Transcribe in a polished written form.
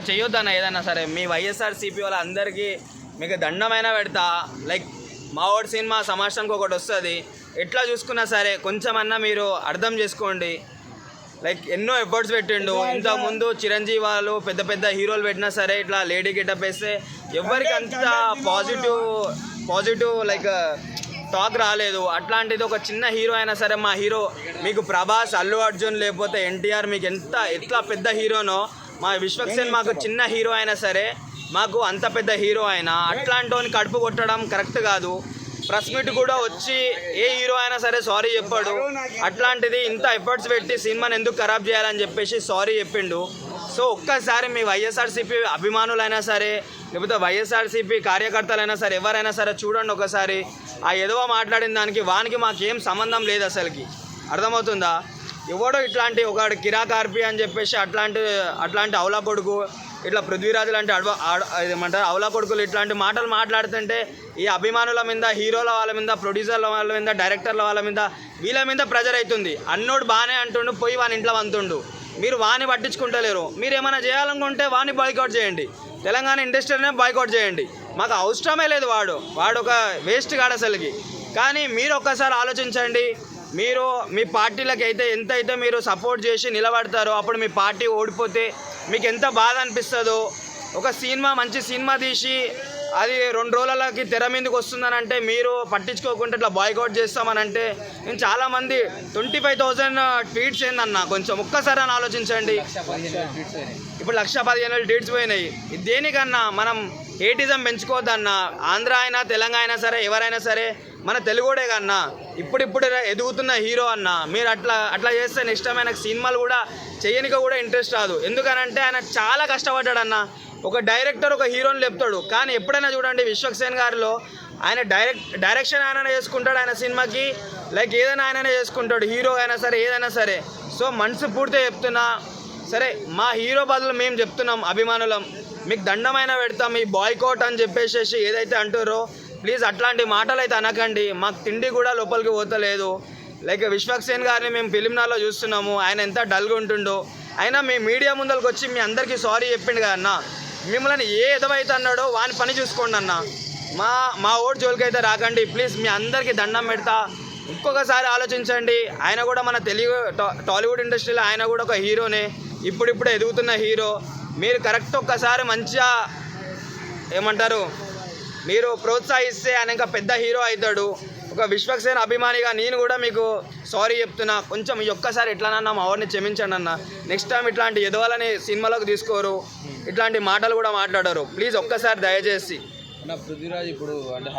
చేయొద్దన్న ఏదన్నా సరే. మీ వైఎస్ఆర్సీపీ వాళ్ళ అందరికీ మీకు దండమైనా పెడతా. లైక్ మావోడి సినిమా సంవత్సరానికి ఒకటి వస్తుంది. ఎట్లా చూసుకున్నా సరే కొంచెమన్నా మీరు అర్థం చేసుకోండి. లైక్ ఎన్నో ఎఫర్ట్స్ పెట్టిండు. ఇంతకుముందు చిరంజీవి వాళ్ళు పెద్ద పెద్ద హీరోలు పెట్టినా సరే ఇట్లా లేడీ గెటప్ వేస్తే ఎవరికి అంత పాజిటివ్ లైక్ టాక్ రాలేదు. అట్లాంటిది ఒక చిన్న హీరో అయినా సరే, మా హీరో మీకు ప్రభాస్, అల్లు అర్జున్ లేకపోతే ఎన్టీఆర్ మీకు ఎట్లా పెద్ద హీరోనో, మా విశ్వక్సేన్ మాకు చిన్న హీరో అయినా సరే మాకు అంత పెద్ద హీరో అయినా అట్లాంటి కడుపు కొట్టడం కరెక్ట్ కాదు. ప్రెస్ మీట్ కూడా వచ్చి ఏ హీరో అయినా సరే సారీ చెప్పాడు. అట్లాంటిది ఇంత ఎఫర్ట్స్ పెట్టి సినిమాని ఎందుకు ఖరాబ్ చేయాలని చెప్పేసి సారీ చెప్పిండు. సో ఒక్కసారి మీ వైఎస్ఆర్సీపీ అభిమానులైనా సరే లేకపోతే వైఎస్ఆర్సీపీ కార్యకర్తలైనా సరే ఎవరైనా సరే చూడండి ఒకసారి. ఆ ఎదవ మాట్లాడిన దానికి వానికి మాకేం సంబంధం లేదు అసలుకి. అర్థమవుతుందా? ఎవడో ఇట్లాంటి ఒకడు కిరాకార్పి అని చెప్పేసి అట్లాంటి అవలా కొడుకు, ఇట్లా పృథ్వీరాజు లాంటి ఏమంటారు అవలా కొడుకులు ఇట్లాంటి మాటలు మాట్లాడుతుంటే ఈ అభిమానుల మీద, హీరోల వాళ్ళ మీద, ప్రొడ్యూసర్ల వాళ్ళ మీద, డైరెక్టర్ల వాళ్ళ మీద, వీళ్ళ మీద ప్రెజర్ అవుతుంది. అన్నోడు బాగానే అంటుండు, పోయి వాని ఇంట్లో వంతుండు. మీరు వాని పట్టించుకుంటలేరు. మీరు ఏమైనా చేయాలనుకుంటే వాని బాయ్కౌట్ చేయండి. తెలంగాణ ఇండస్ట్రీనే బాయ్కౌట్ చేయండి. మాకు అవసరమే లేదు. వాడు ఒక వేస్ట్ గాడు అసలుకి. కానీ మీరు ఒక్కసారి ఆలోచించండి. మీరు మీ పార్టీలకు ఎంతైతే మీరు సపోర్ట్ చేసి నిలబడతారో అప్పుడు మీ పార్టీ ఓడిపోతే మీకు ఎంత బాధ అనిపిస్తుందో. ఒక మంచి సినిమా తీసి అది 2 రోజులకి తెర మీదకి వస్తుందని అంటే మీరు పట్టించుకోకుండా ఇట్లా బాయ్కౌట్ చేస్తామనంటే నేను చాలామంది 25,000 ట్వీట్స్ ఏందన్నా కొంచెం ఒక్కసారి అని ఆలోచించండి. ఇప్పుడు 1,15,000 ట్వీట్స్ పోయినాయి. దేనికన్నా మనం హేటిజం పెంచుకోవద్దన్నా. ఆంధ్ర అయినా తెలంగాణ అయినా సరే ఎవరైనా సరే మన తెలుగుడే కన్నా ఇప్పుడు ఎదుగుతున్న హీరో అన్న. మీరు అట్లా చేస్తే నెక్స్ట్ టైం ఆయనకు సినిమాలు కూడా చేయనికి కూడా ఇంట్రెస్ట్ రాదు. ఎందుకనంటే ఆయన చాలా కష్టపడ్డాడన్న. ఒక డైరెక్టర్ ఒక హీరోని లేపుతాడు. కానీ ఎప్పుడైనా చూడండి విశ్వక్సేన్ గారిలో ఆయన డైరెక్షన్ ఆయననే చేసుకుంటాడు. ఆయన సినిమాకి లైక్ ఏదైనా ఆయననే చేసుకుంటాడు. హీరో అయినా సరే ఏదైనా సరే. సో మనసు పూర్తిగా చెప్తున్నా సరే, మా హీరో బదులు మేము చెప్తున్నాం అభిమానులం, మీకు దండమైన పెడతాం ఈ బాయ్కౌట్ అని చెప్పేసి ఏదైతే అంటారో ప్లీజ్ అట్లాంటి మాటలు అయితే అనకండి. మాకు తిండి కూడా లోపలికి పోతలేదు. లైక్ విశ్వక్సేన్ గారిని మేము ఫిలింనాల్లో చూస్తున్నాము. ఆయన ఎంత డల్గా ఉంటుండో. అయినా మీ మీడియా ముందరికి వచ్చి మీ అందరికీ సారీ చెప్పిండు కదా అన్న. మిమ్మల్ని ఏ ఎదవైతే అన్నాడో వాని పని చూసుకోండి అన్న. మా ఓటు జోలికైతే రాకండి ప్లీజ్. మీ అందరికీ దండం పెడతా. ఇంకొకసారి ఆలోచించండి. ఆయన కూడా మన తెలుగు టాలీవుడ్ ఇండస్ట్రీలో ఆయన కూడా ఒక హీరోనే, ఇప్పుడిప్పుడే ఎదుగుతున్న హీరో. మీరు కరెక్ట్ ఒక్కసారి మంచిగా ఏమంటారు మీరు ప్రోత్సహిస్తే ఆయన ఇంకా పెద్ద హీరో అవుతాడు. ఒక విశ్వక్సేన్ అభిమానిగా నేను కూడా మీకు సారీ చెప్తున్నా. కొంచెం ఈ ఒక్కసారి ఎట్లనన్నా మా వాడిని క్షమించండి అన్న. నెక్స్ట్ టైం ఇట్లాంటి ఎదవాలని సినిమాలోకి తీసుకోరు, ఇట్లాంటి మాటలు కూడా మాట్లాడరు. ప్లీజ్ ఒక్కసారి దయచేసి. పృథ్వీరాజ్ ఇప్పుడు అంటే